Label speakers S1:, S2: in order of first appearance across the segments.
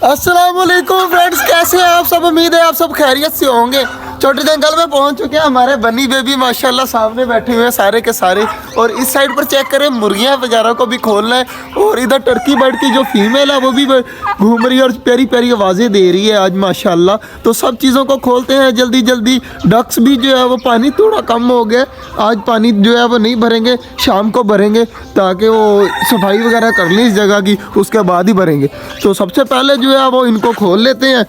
S1: अस्सलाम वालेकुम फ्रेंड्स, कैसे हैं आप सब। उम्मीद है आप सब खैरियत से होंगे। छोटे जंगल में पहुंच चुके हैं। हमारे बनी बेबी माशाल्लाह सामने बैठे हुए हैं सारे के सारे। और इस साइड पर चेक करें, मुर्गियां वगैरह को भी खोलना है। और इधर टर्की बर्ड की जो फीमेल है वो भी घूम रही है और प्यारी प्यारी आवाज़ें दे रही है आज माशाल्लाह। तो सब चीज़ों को खोलते हैं जल्दी जल्दी। डक्स भी जो है वो पानी थोड़ा कम हो गया, आज पानी जो है वो नहीं भरेंगे, शाम को भरेंगे ताकि वो सफाई वगैरह कर लें इस जगह की, उसके बाद ही भरेंगे। तो सबसे पहले जो है वो इनको खोल लेते हैं,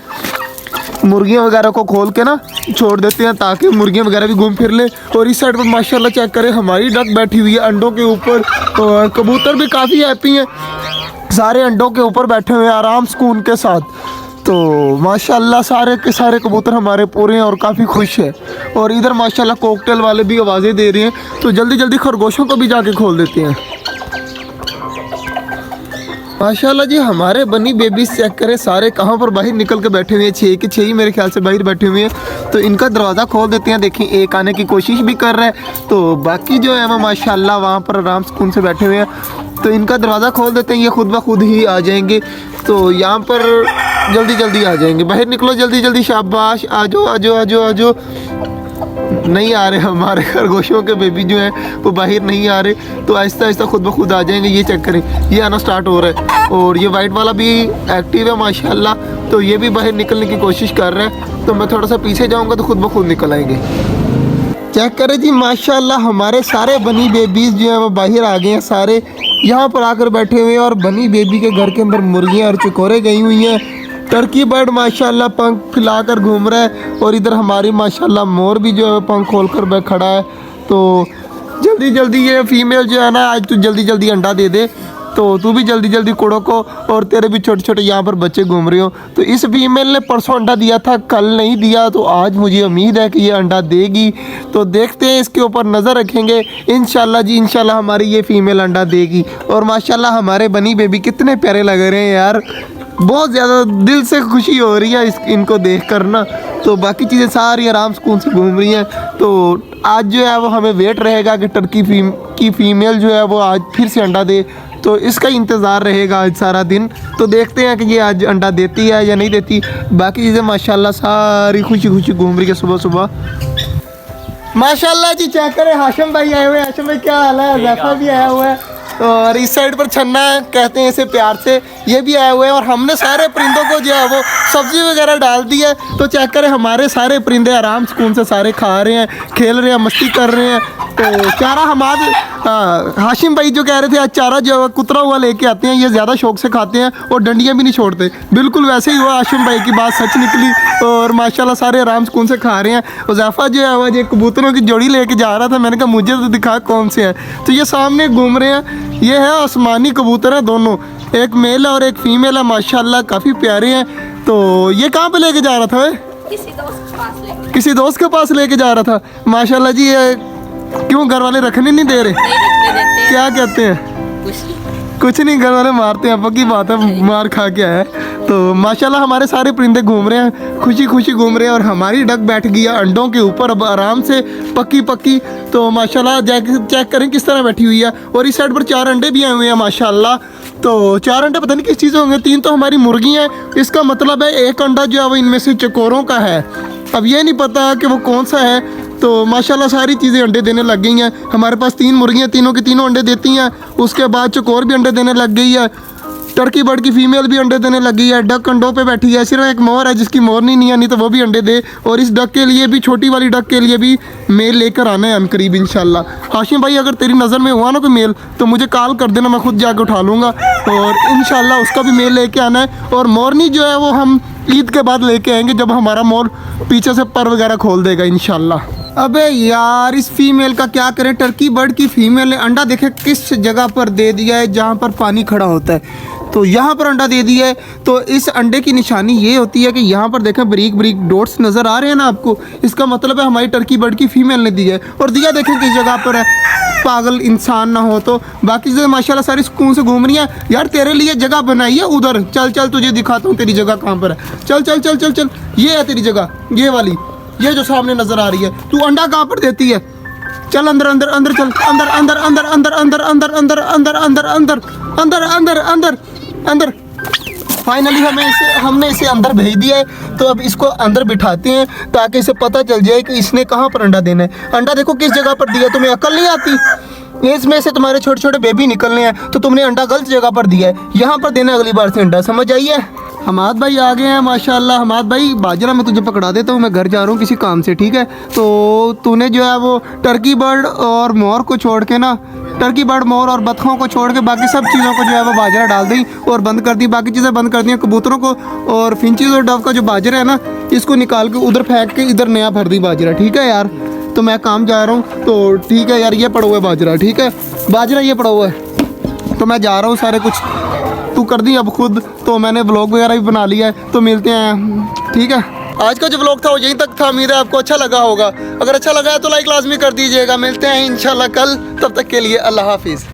S1: मुर्गियां वगैरह को खोल के ना छोड़ देते हैं ताकि मुर्गियां वगैरह भी घूम फिर ले। और इस साइड पर माशाल्लाह चेक करें, हमारी डक बैठी हुई है अंडों के ऊपर। और कबूतर भी काफ़ी हैप्पी हैं, सारे अंडों के ऊपर बैठे हुए हैं आराम सुकून के साथ। तो माशाल्लाह सारे के सारे कबूतर हमारे पूरे हैं और काफ़ी खुश है। और इधर माशाल्लाह कॉकटेल वाले भी आवाज़ें दे रहे हैं। तो जल्दी जल्दी खरगोशों को भी जाके खोल देते हैं। माशाल्लाह जी, हमारे बनी बेबी चेक करें सारे कहाँ पर बाहर निकल के बैठे हुए हैं। 6 के 6 ही मेरे ख्याल से बाहर बैठे हुए हैं। तो इनका दरवाज़ा खोल देते हैं। देखिए, एक आने की कोशिश भी कर रहा है। तो बाकी जो है वो माशाल्लाह वहाँ पर आराम सुकून से बैठे हुए हैं। तो इनका दरवाज़ा खोल देते हैं, ये खुद ब खुद ही आ जाएंगे। तो यहाँ पर जल्दी जल्दी आ जाएंगे। बाहर निकलो जल्दी जल्दी, शाबाश, आ जाओ आ जाओ आ जाओ आ जाओ। नहीं आ रहे हमारे खरगोशों के बेबी जो हैं वो बाहर नहीं आ रहे। तो आहिस्ता आहिस्ता खुद ब खुद आ जाएंगे। ये चेक करें, ये आना स्टार्ट हो रहा है। और ये वाइट वाला भी एक्टिव है माशाल्लाह। तो ये भी बाहर निकलने की कोशिश कर रहा है। तो मैं थोड़ा सा पीछे जाऊंगा तो खुद ब खुद निकल आएंगे। चेक करें जी, माशाल्लाह हमारे सारे बनी बेबीज जो हैं वो बाहर आ गए हैं। सारे यहाँ पर आकर बैठे हुए हैं। और बनी बेबी के घर के अंदर मुर्गियाँ और चिकोरे गई हुई हैं। टर्की बर्ड माशाल्लाह पंख फैलाकर घूम रहा है। और इधर हमारी माशाल्लाह मोर भी जो है पंख खोलकर खड़ा है। तो जल्दी जल्दी ये फीमेल जो है ना, आज तू जल्दी जल्दी अंडा दे दे। तो तू भी जल्दी जल्दी कुड़ो को, और तेरे भी छोटे छोटे यहाँ पर बच्चे घूम रहे हो। तो इस फीमेल ने परसों अंडा दिया था, कल नहीं दिया। तो आज मुझे उम्मीद है कि ये अंडा देगी। तो देखते हैं, इसके ऊपर नज़र रखेंगे। इंशाल्लाह जी इंशाल्लाह हमारी ये फीमेल अंडा देगी। और माशाल्लाह हमारे बनी बेबी कितने प्यारे लग रहे हैं यार, बहुत ज़्यादा दिल से खुशी हो रही है इनको देख कर ना। तो बाकी चीज़ें सारी आराम सुकून से घूम रही हैं। तो आज जो है वो हमें वेट रहेगा कि टर्की की फीमेल जो है वो आज फिर से अंडा दे। तो इसका इंतज़ार रहेगा आज सारा दिन। तो देखते हैं कि ये आज अंडा देती है या नहीं देती। बाकी चीज़ें माशाल्लाह सारी खुशी खुशी घूम रही है सुबह सुबह। माशाल्लाह जी, चेक करें, हाशिम भाई आए हुए हैं। हाशिम भाई क्या हाल है? जैफा भी आया हुआ है। और इस साइड पर छन्ना है, कहते हैं इसे प्यार से, ये भी आए हुए हैं। और हमने सारे परिंदों को जो है वो सब्ज़ी वगैरह डाल दी है। तो चेक करें, हमारे सारे परिंदे आराम सुकून से सारे खा रहे हैं, खेल रहे हैं, मस्ती कर रहे हैं। तो चारा हमारे हाशिम भाई जो कह रहे थे आज चारा जो है कुतरा हुआ लेके आते हैं, ये ज़्यादा शौक से खाते हैं और डंडियाँ भी नहीं छोड़ते। बिल्कुल वैसे ही हुआ, हाशिम भाई की बात सच निकली। और माशाल्लाह सारे आराम सुकून से खा रहे हैं। उज़ैफ़ा जो है वो ये कबूतरों की जोड़ी लेके जा रहा था। मैंने कहा मुझे तो दिखा कौन से हैं। तो ये सामने घूम रहे हैं, ये है आसमानी कबूतर है दोनों, एक मेल है और एक फीमेल है। माशाल्लाह काफ़ी प्यारे हैं। तो ये कहाँ पे लेके जा रहा था? किसी दोस्त के पास लेके जा रहा था। माशाल्लाह जी, ये क्यों घर वाले रखने नहीं दे रहे? क्या कहते हैं? कुछ नहीं, घर वाले मारते हैं। पक्की बात है, मार खा के आया है। तो माशाल्लाह हमारे सारे परिंदे घूम रहे हैं, खुशी खुशी घूम रहे हैं। और हमारी डक बैठ गई है अंडों के ऊपर अब आराम से, पक्की पक्की। तो माशाल्लाह चेक करें किस तरह बैठी हुई है। और इस साइड पर 4 अंडे भी आए हुए हैं माशाल्लाह। तो 4 अंडे पता नहीं किस चीज़ होंगे, 3 तो हमारी मुर्गी हैं। इसका मतलब है एक अंडा जो है वो इनमें से चकोरों का है। अब ये नहीं पता कि वो कौन सा है। तो माशाल्लाह सारी चीज़ें अंडे देने लग गई हैं। हमारे पास 3 मुर्गियाँ, तीनों की तीनों अंडे देती हैं। उसके बाद चकोर भी अंडे देने लग गई है। टर्की बर्ड की फीमेल भी अंडे देने लगी है। डक अंडों पे बैठी है। सिर्फ एक मोर है जिसकी मोरनी नहीं आनी, तो वो भी अंडे दे। और इस डक के लिए भी, छोटी वाली डक के लिए भी मेल लेकर आना है हम करीब इंशाल्लाह। हाशिम भाई अगर तेरी नज़र में हुआ ना कोई मेल तो मुझे कॉल कर देना, मैं खुद जाकर उठा लूँगा। और इंशाल्लाह उसका भी मेल लेके आना है। और मोरनी जो है वो हम ईद के बाद लेके आएंगे, जब हमारा मोर पीछे से पर वगैरह खोल देगा इंशाल्लाह। अबे यार, इस फीमेल का क्या करें। टर्की बर्ड की फीमेल ने अंडा देखे किस जगह पर दे दिया है, जहाँ पर पानी खड़ा होता है। तो यहाँ पर अंडा दे दिया है। तो इस अंडे की निशानी ये होती है कि यहाँ पर देखें बारीक बारीक डॉट्स नज़र आ रहे हैं ना आपको, इसका मतलब है हमारी टर्की बर्ड की फीमेल ने दिया है। और दिया देखें किस जगह पर है, पागल इंसान ना हो। तो बाकी चीज़ें माशाल्लाह सारी सुकून से घूम रही हैं। यार तेरे लिए जगह बनाई है उधर, चल चल तुझे दिखाता हूँ तेरी जगह कहाँ पर है। चल चल चल चल चल, ये है तेरी जगह, ये वाली, ये जो सामने नज़र आ रही है। तू अंडा कहाँ पर देती है? चल अंदर अंदर अंदर चल, अंदर अंदर अंदर अंदर अंदर अंदर अंदर अंदर अंदर अंदर अंदर अंदर अंदर अंदर फाइनली हमने इसे अंदर भेज दिया है। तो अब इसको अंदर बिठाते हैं ताकि इसे पता चल जाए कि इसने कहाँ पर अंडा देना है। अंडा देखो किस जगह पर दिया, तुम्हें अकल नहीं आती? इसमें से तुम्हारे छोटे छोटे बेबी निकलने हैं तो तुमने अंडा गलत जगह पर दिया है, यहाँ पर देना अगली बार से अंडा, समझ आई है? हमाद भाई आ गए हैं माशाल्लाह। हमाद भाई बाजरा मैं तुझे पकड़ा देता हूँ, मैं घर जा रहा हूँ किसी काम से, ठीक है? तो तूने जो है वो टर्की बर्ड और मोर को छोड़ के ना, टर्की बर्ड मोर और बतखों को छोड़ के बाकी सब चीज़ों को जो है वो बाजरा डाल दी और बंद कर दी, बाकी चीज़ें बंद कर दी। कबूतरों को और फिंचीज और डव का जो बाजरा है ना, इसको निकाल के उधर फेंक के इधर नया भर दी बाजरा, ठीक है यार? तो मैं काम जा रहा हूँ, तो ठीक है यार, ये पड़ा हुआ है बाजरा, ठीक है? बाजरा ये पड़ा हुआ है, तो मैं जा रहा हूँ। सारे कुछ तू कर दी अब खुद, तो मैंने व्लॉग वगैरह भी बना लिया है, तो मिलते हैं, ठीक है? आज का जो व्लॉग था वो यहीं तक था। उम्मीद है आपको अच्छा लगा होगा। अगर अच्छा लगा है तो लाइक लाजमी कर दीजिएगा। मिलते हैं इंशाल्लाह कल, तब तक के लिए अल्लाह हाफिज़।